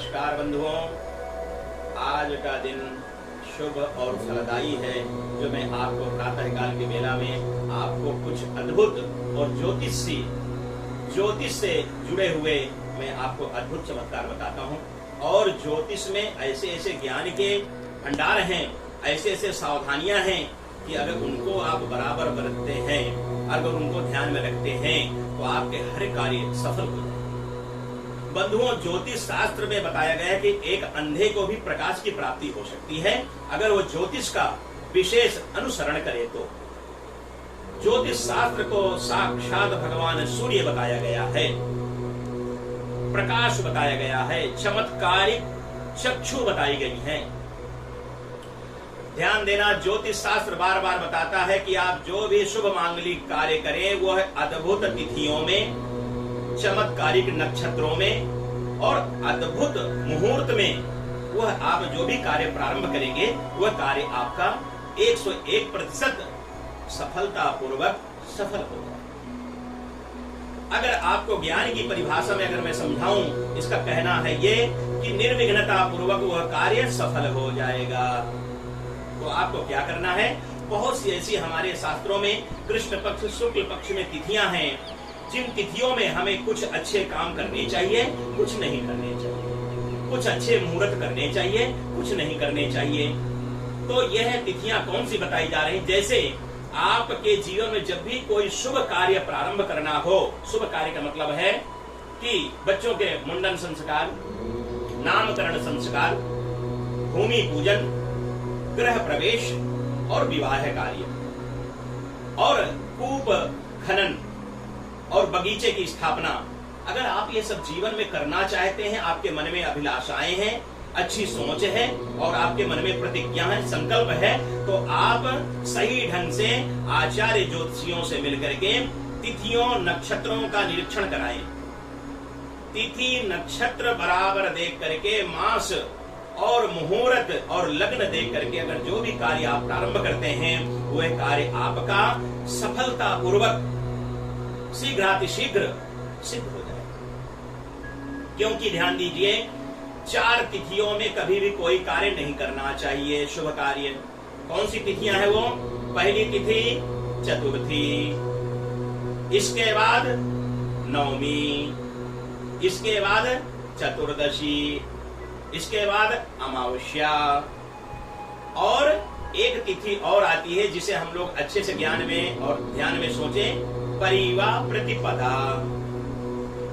नमस्कार बंधुओं, आज का दिन शुभ और फलदायी है। जो मैं आपको प्रातःकाल के बेला में आपको कुछ अद्भुत और ज्योतिष से जुड़े हुए मैं आपको अद्भुत चमत्कार बताता हूँ। और ज्योतिष में ऐसे ऐसे ज्ञान के भंडार हैं, ऐसे ऐसे सावधानियां हैं कि अगर उनको आप बराबर बरतते हैं, अगर उनको ध्यान में रखते हैं तो आपके हर कार्य सफल हो जाए। बंधुओं, ज्योतिष शास्त्र में बताया गया है कि एक अंधे को भी प्रकाश की प्राप्ति हो सकती है अगर वो ज्योतिष का विशेष अनुसरण करे तो। ज्योतिष शास्त्र को साक्षात भगवान सूर्य बताया गया है, प्रकाश बताया गया है, चमत्कारिक चक्षु बताई गई है। ध्यान देना, ज्योतिष शास्त्र बार बार बताता है कि आप जो भी शुभ मांगलिक कार्य करें वह अद्भुत तिथियों में, चमत्कारिक नक्षत्रों में और अद्भुत मुहूर्त में वह आप जो भी कार्य प्रारंभ करेंगे वह कार्य आपका 101% सफलता पूर्वक सफल होगा। अगर आपको ज्ञान की परिभाषा में अगर मैं समझाऊं, इसका कहना है ये कि निर्विघ्नता पूर्वक वह कार्य सफल हो जाएगा। तो आपको क्या करना है? बहुत सी ऐसी हमारे शास्त्रों में कृष्ण पक्ष, शुक्ल पक्ष में तिथियां हैं, जिन तिथियों में हमें कुछ अच्छे काम करने चाहिए, कुछ नहीं करने चाहिए, कुछ अच्छे मुहूर्त करने चाहिए, कुछ नहीं करने चाहिए। तो यह तिथियां कौन सी बताई जा रही? जैसे आपके जीवन में जब भी कोई शुभ कार्य प्रारंभ करना हो, शुभ कार्य का मतलब है कि बच्चों के मुंडन संस्कार, नामकरण संस्कार, भूमि पूजन, गृह प्रवेश और विवाह कार्य और कूप खनन और बगीचे की स्थापना, अगर आप ये सब जीवन में करना चाहते हैं, आपके मन में अभिलाषाएं हैं, अच्छी सोच है और आपके मन में प्रतिज्ञा है, संकल्प है, तो आप सही ढंग से आचार्य ज्योतिषियों से मिलकर के तिथियों नक्षत्रों का निरीक्षण कराएं। तिथि नक्षत्र बराबर देख करके, मास और मुहूर्त और लग्न देख करके अगर जो भी कार्य आप प्रारंभ करते हैं वह कार्य आपका सफलता पूर्वक शीघ्रातिशीघ्र सिद्ध हो जाए। क्योंकि ध्यान दीजिए, 4 तिथियों में कभी भी कोई कार्य नहीं करना चाहिए, शुभ कार्य। कौन सी तिथियां हैं वो? पहली तिथि चतुर्थी, इसके बाद नवमी, इसके बाद चतुर्दशी, इसके बाद अमावस्या, और एक तिथि और आती है जिसे हम लोग अच्छे से ज्ञान में और ध्यान में सोचें, परिवा प्रतिपदा।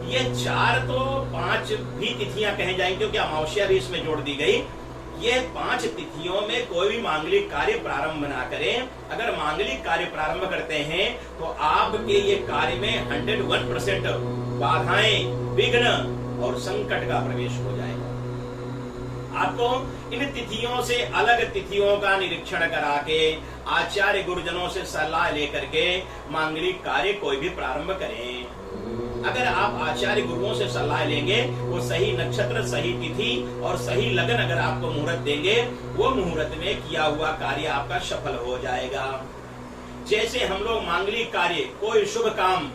ये 4 तो 5 भी तिथियां कहे जाएंगे क्योंकि अमावस्या भी इसमें जोड़ दी गई। ये 5 तिथियों में कोई भी मांगलिक कार्य प्रारंभ ना करें। अगर मांगलिक कार्य प्रारंभ करते हैं तो आपके ये कार्य में 101% बाधाएं, विघ्न और संकट का प्रवेश हो जाएगा। आपको इन तिथियों से अलग तिथियों का निरीक्षण करा के आचार्य गुरुजनों से सलाह लेकर के मांगलिक कार्य कोई भी प्रारंभ करें। अगर आप आचार्य गुरुओं से सलाह लेंगे, वो सही नक्षत्र, सही तिथि और सही लगन अगर आपको मुहूर्त देंगे, वो मुहूर्त में किया हुआ कार्य आपका सफल हो जाएगा। जैसे हम लोग मांगलिक कार्य, कोई शुभ काम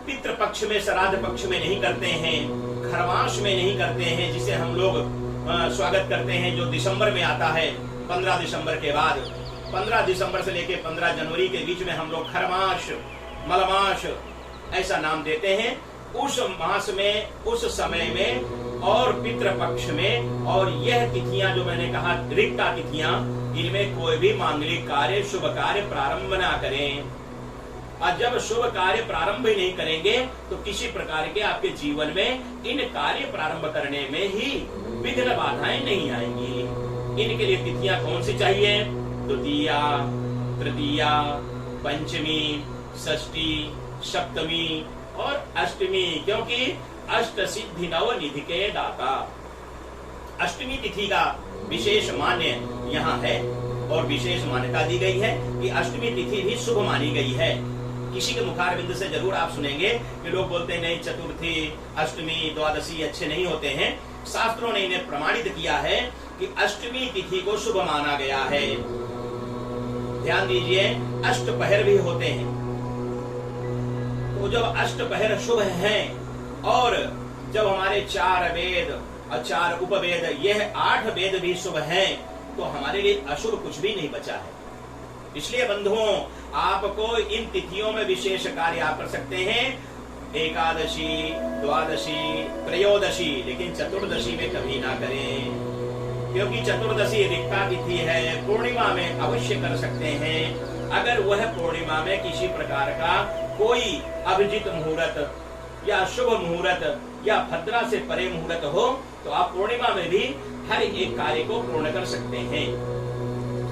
पितृ पक्ष में, श्राद्ध पक्ष में नहीं करते हैं, खरवास में नहीं करते हैं, जिसे हम लोग स्वागत करते हैं जो दिसंबर में आता है, 15 दिसंबर के बाद। 15 दिसंबर से लेके 15 जनवरी के बीच में हम लोग खरमास, मलमास ऐसा नाम देते हैं। उस मास में, उस समय में और पितृपक्ष में, और यह तिथियां जो मैंने कहा रिक्ता तिथियां, इनमें कोई भी मांगलिक कार्य, शुभ कार्य प्रारंभ ना करें। और जब शुभ कार्य प्रारंभ ही नहीं करेंगे तो किसी प्रकार के आपके जीवन में इन कार्य प्रारंभ करने में ही विघ्न बाधाएं नहीं आएंगी। इनके लिए तिथियां कौन सी चाहिए? द्वितीया, तृतीया, पंचमी, षष्ठी, सप्तमी और अष्टमी, क्योंकि अष्ट सिद्धि नव निधि के दाता। अष्टमी तिथि का विशेष मान्य यहाँ है और विशेष मान्यता दी गई है कि अष्टमी तिथि भी शुभ मानी गई है। किसी के मुखारविंद से जरूर आप सुनेंगे कि लोग बोलते हैं नहीं, चतुर्थी, अष्टमी, द्वादशी अच्छे नहीं होते हैं। शास्त्रों ने इन्हें प्रमाणित किया है कि अष्टमी तिथि को शुभ माना गया है। ध्यान दीजिए, अष्टपहर भी होते हैं, तो जब अष्टपहर शुभ हैं और जब हमारे 4 वेद और 4 उपवेद, यह 8 वेद भी शुभ हैं, तो हमारे लिए अशुभ कुछ भी नहीं बचा है। इसलिए बंधुओं, आपको इन तिथियों में विशेष कार्य आप कर सकते हैं, एकादशी, द्वादशी, त्रयोदशी, लेकिन चतुर्दशी में कभी ना करें, क्योंकि चतुर्दशी रिक्ता तिथि है। पूर्णिमा में अवश्य कर सकते हैं। अगर वह पूर्णिमा में किसी प्रकार का कोई अभिजित मुहूर्त या शुभ मुहूर्त या भद्रा से परे मुहूर्त हो, तो आप पूर्णिमा में भी हर एक कार्य को पूर्ण कर सकते हैं।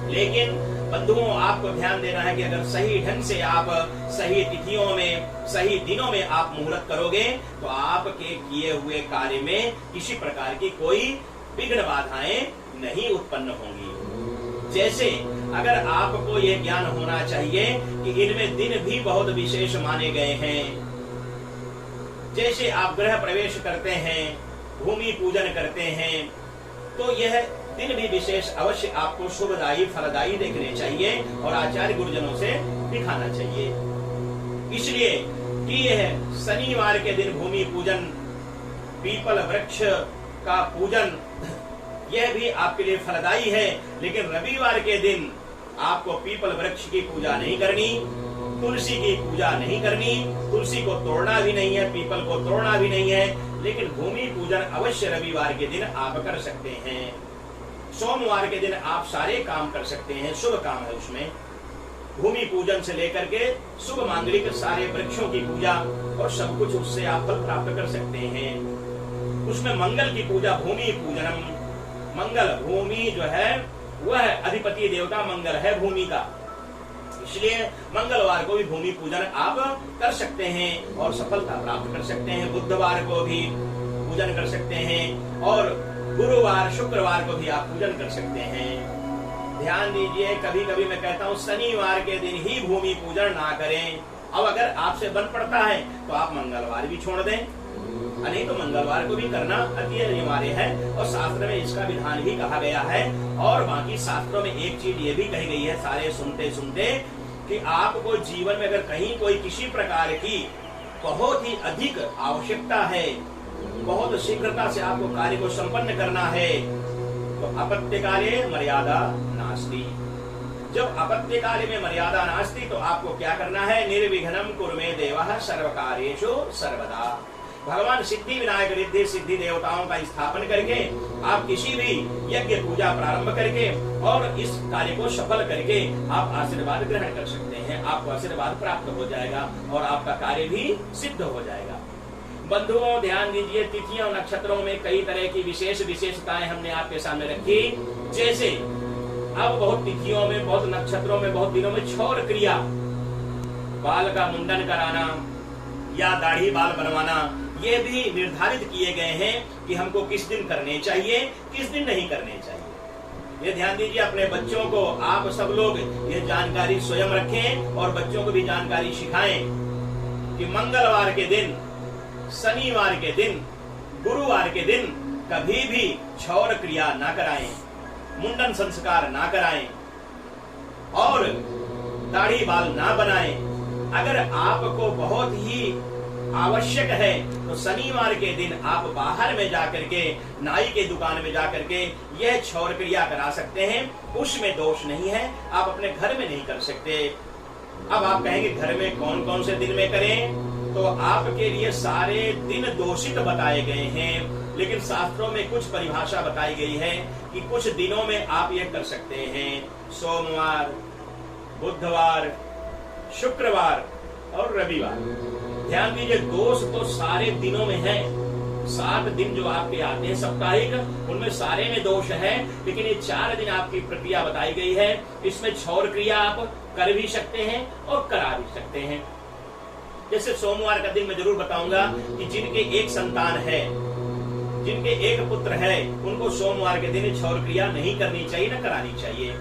लेकिन बंधुओं, आपको ध्यान देना है कि अगर सही ढंग से आप सही तिथियों में, सही दिनों में आप मुहूर्त करोगे, तो आपके किए हुए कार्य में किसी प्रकार की कोई विघ्न बाधाएं नहीं उत्पन्न होंगी। जैसे अगर आपको यह ज्ञान होना चाहिए कि इनमें दिन भी बहुत विशेष माने गए हैं। जैसे आप गृह प्रवेश करते हैं, भूमि पूजन करते हैं, तो यह दिन भी विशेष अवश्य आपको शुभदायी, फलदायी देखने चाहिए और आचार्य गुरुजनों से दिखाना चाहिए। इसलिए कि यह शनिवार के दिन भूमि पूजन, पीपल वृक्ष का पूजन, यह भी आपके लिए फलदायी है। लेकिन रविवार के दिन आपको पीपल वृक्ष की पूजा नहीं करनी, तुलसी की पूजा नहीं करनी, तुलसी को तोड़ना भी नहीं है, पीपल को तोड़ना भी नहीं है। लेकिन भूमि पूजन अवश्य रविवार के दिन आप कर सकते हैं। सोमवार के दिन आप सारे काम कर सकते हैं, शुभ काम है उसमें। भूमि पूजन से लेकर के शुभ मांगलिक सारे वृक्षों की पूजा और सब कुछ, उससे आप फल प्राप्त कर सकते हैं। उसमें मंगल की पूजा, भूमि पूजनम, मंगल, भूमि जो है वह अधिपति देवता मंगल है भूमि का, इसलिए मंगलवार को भी भूमि पूजन आप कर सकते हैं और सफलता प्राप्त कर सकते हैं। बुधवार को भी पूजन कर सकते हैं और गुरुवार, शुक्रवार को भी आप पूजन कर सकते हैं। ध्यान दीजिए, कभी कभी मैं कहता हूँ शनिवार के दिन ही भूमि पूजन ना करें। अब अगर आपसे बन पड़ता है तो आप मंगलवार भी छोड़ दें, नहीं तो मंगलवार को भी करना अति अनिवार्य है और शास्त्र में इसका विधान भी कहा गया है। और बाकी शास्त्रों में एक चीज ये भी कही गई है, सारे सुनते सुनते, कि आपको जीवन में अगर कहीं कोई किसी प्रकार की बहुत ही अधिक आवश्यकता है, बहुत शीघ्रता से आपको कार्य को संपन्न करना है, तो अपत्य काले मर्यादा नास्ति। जब अपत्य काले में मर्यादा नास्ति, तो आपको क्या करना है, निर्विघ्नं कुरु मे देवः सर्व कार्येषु सर्वदा। भगवान सिद्धि विनायक रिद्धि सिद्धि देवताओं का स्थापन करके आप किसी भी यज्ञ पूजा प्रारंभ करके और इस कार्य को सफल करके आप आशीर्वाद ग्रहण कर सकते हैं। आपको आशीर्वाद प्राप्त हो जाएगा और आपका कार्य भी सिद्ध हो जाएगा। बंधुओं, ध्यान दीजिए, तिथियों नक्षत्रों में कई तरह की विशेष विशेषताएं हमने आपके सामने रखी। जैसे अब बहुत तिथियों में, बहुत नक्षत्रों में, बहुत दिनों में क्षौर क्रिया, बाल का मुंडन कराना या दाढ़ी बाल बनवाना, ये भी निर्धारित किए गए हैं कि हमको किस दिन करने चाहिए, किस दिन नहीं करने चाहिए। ये ध्यान दीजिए, अपने बच्चों को आप सब लोग ये जानकारी स्वयं रखें और बच्चों को भी जानकारी सिखाएं कि मंगलवार के दिन, शनिवार के दिन, गुरुवार के दिन कभी भी क्षौर क्रिया ना कराएं, मुंडन संस्कार ना कराएं और दाढ़ी बाल ना बनाएं। अगर आपको बहुत ही आवश्यक है तो शनिवार के दिन आप बाहर में जाकर के, नाई के दुकान में जाकर के यह क्षौर क्रिया करा सकते हैं, उसमें दोष नहीं है। आप अपने घर में नहीं कर सकते। अब आप कहेंगे घर में कौन कौन से दिन में करें, तो आपके लिए सारे दिन दोषित बताए गए हैं, लेकिन शास्त्रों में कुछ परिभाषा बताई गई है कि कुछ दिनों में आप यह कर सकते हैं। सोमवार, बुधवार, शुक्रवार और रविवार। ध्यान दीजिए, दोष तो सारे दिनों में है। 7 दिन जो आपके आते हैं साप्ताहिक, उनमें सारे में दोष है, लेकिन ये 4 दिन आपकी प्रक्रिया बताई गई है। इसमें क्षौर क्रिया आप कर भी सकते हैं और करा भी सकते हैं। जैसे सोमवार का दिन मैं जरूर बताऊंगा कि जिनके एक संतान है, जिनके एक पुत्र है, उनको सोमवार के दिन क्षौर क्रिया नहीं करनी चाहिए, न करानी चाहिए।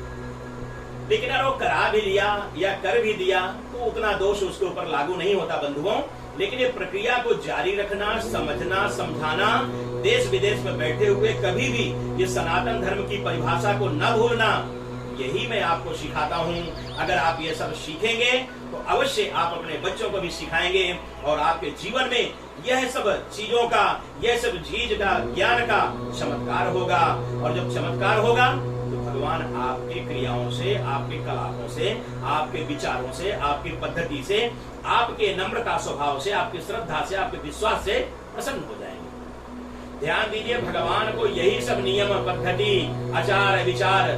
लेकिन अगर वो करा भी लिया या कर भी दिया तो उतना दोष उसके ऊपर लागू नहीं होता बंधुओं। लेकिन ये प्रक्रिया को जारी रखना, समझना, समझाना, देश विदेश में बैठे हुए कभी भी ये सनातन धर्म की परिभाषा को न भूलना, यही मैं आपको सिखाता हूँ। अगर आप ये सब सीखेंगे तो अवश्य आप अपने बच्चों को भी सिखाएंगे और आपके जीवन में यह सब चीजों का, यह सब चीज का, ज्ञान का चमत्कार होगा। और जब चमत्कार होगा तो भगवान आपकी क्रियाओं से, आपके कलापों से, आपके विचारों से, आपकी पद्धति से, आपके नम्रता स्वभाव से, आपकी श्रद्धा से, आपके विश्वास से प्रसन्न हो जाएंगे। ध्यान दीजिए, भगवान को यही सब नियम, पद्धति, आचार, विचार,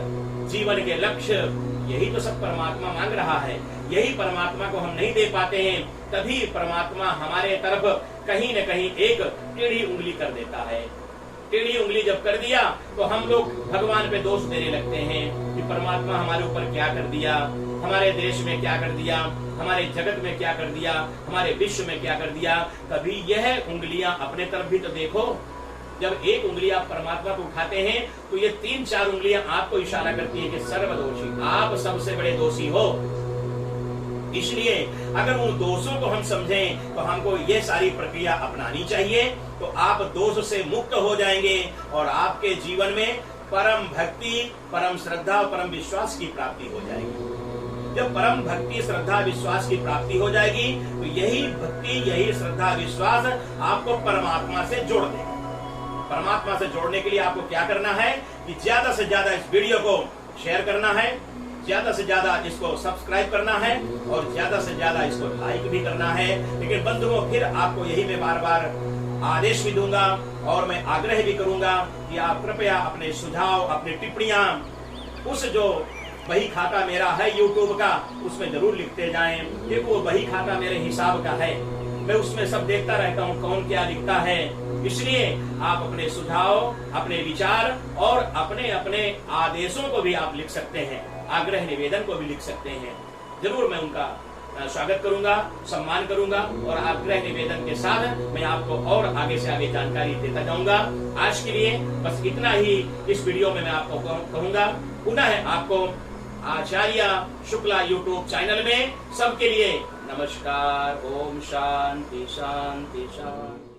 जीवन के लक्ष्य, यही तो सब परमात्मा मांग रहा है। यही परमात्मा को हम नहीं दे पाते हैं, तभी परमात्मा हमारे तरफ कहीं न कहीं एक टेढ़ी उंगली कर देता है। टेढ़ी उंगली जब कर दिया तो हम लोग भगवान पे दोष देने लगते हैं कि परमात्मा हमारे ऊपर क्या कर दिया, हमारे देश में क्या कर दिया, हमारे जगत में क्या कर दिया, हमारे विश्व में क्या कर दिया। कभी यह उंगलियां अपने तरफ भी तो देखो। जब एक उंगली आप परमात्मा को उठाते हैं तो ये 3-4 उंगलियां आपको इशारा करती है कि सर्वदोषी, आप सबसे बड़े दोषी हो। इसलिए अगर उन दोषों को हम समझें तो हमको ये सारी प्रक्रिया अपनानी चाहिए, तो आप दोष से मुक्त हो जाएंगे और आपके जीवन में परम भक्ति, परम श्रद्धा, परम विश्वास की प्राप्ति हो जाएगी। जब परम भक्ति, श्रद्धा, विश्वास की प्राप्ति हो जाएगी तो यही भक्ति, यही श्रद्धा, विश्वास आपको परमात्मा से जोड़ देगा। परमात्मा से जोड़ने के लिए आपको क्या करना है कि ज्यादा से ज्यादा इस वीडियो को शेयर करना है, ज्यादा से ज्यादा इसको सब्सक्राइब करना है और ज्यादा से ज्यादा इसको लाइक भी करना है। लेकिन बंधुओं, फिर आपको यही मैं बार बार आदेश भी दूंगा और मैं आग्रह भी करूंगा कि आप कृपया अपने सुझाव, अपनी टिप्पणियां उस जो बही खाता मेरा है YouTube का, उसमें जरूर लिखते जाएं। क्योंकि वो बही खाता मेरे हिसाब का है, मैं उसमें सब देखता रहता हूँ कौन क्या लिखता है। इसलिए आप अपने सुझाव, अपने विचार और अपने अपने आदेशों को भी आप लिख सकते हैं, आग्रह निवेदन को भी लिख सकते हैं। जरूर मैं उनका स्वागत करूंगा, सम्मान करूंगा और आग्रह निवेदन के साथ मैं आपको और आगे से आगे जानकारी देता जाऊंगा। आज के लिए बस इतना ही इस वीडियो में मैं आपको कहूंगा। पुनः आपको आचार्य शुक्ला YouTube चैनल में सबके लिए नमस्कार। ओम शांति शांति शांति।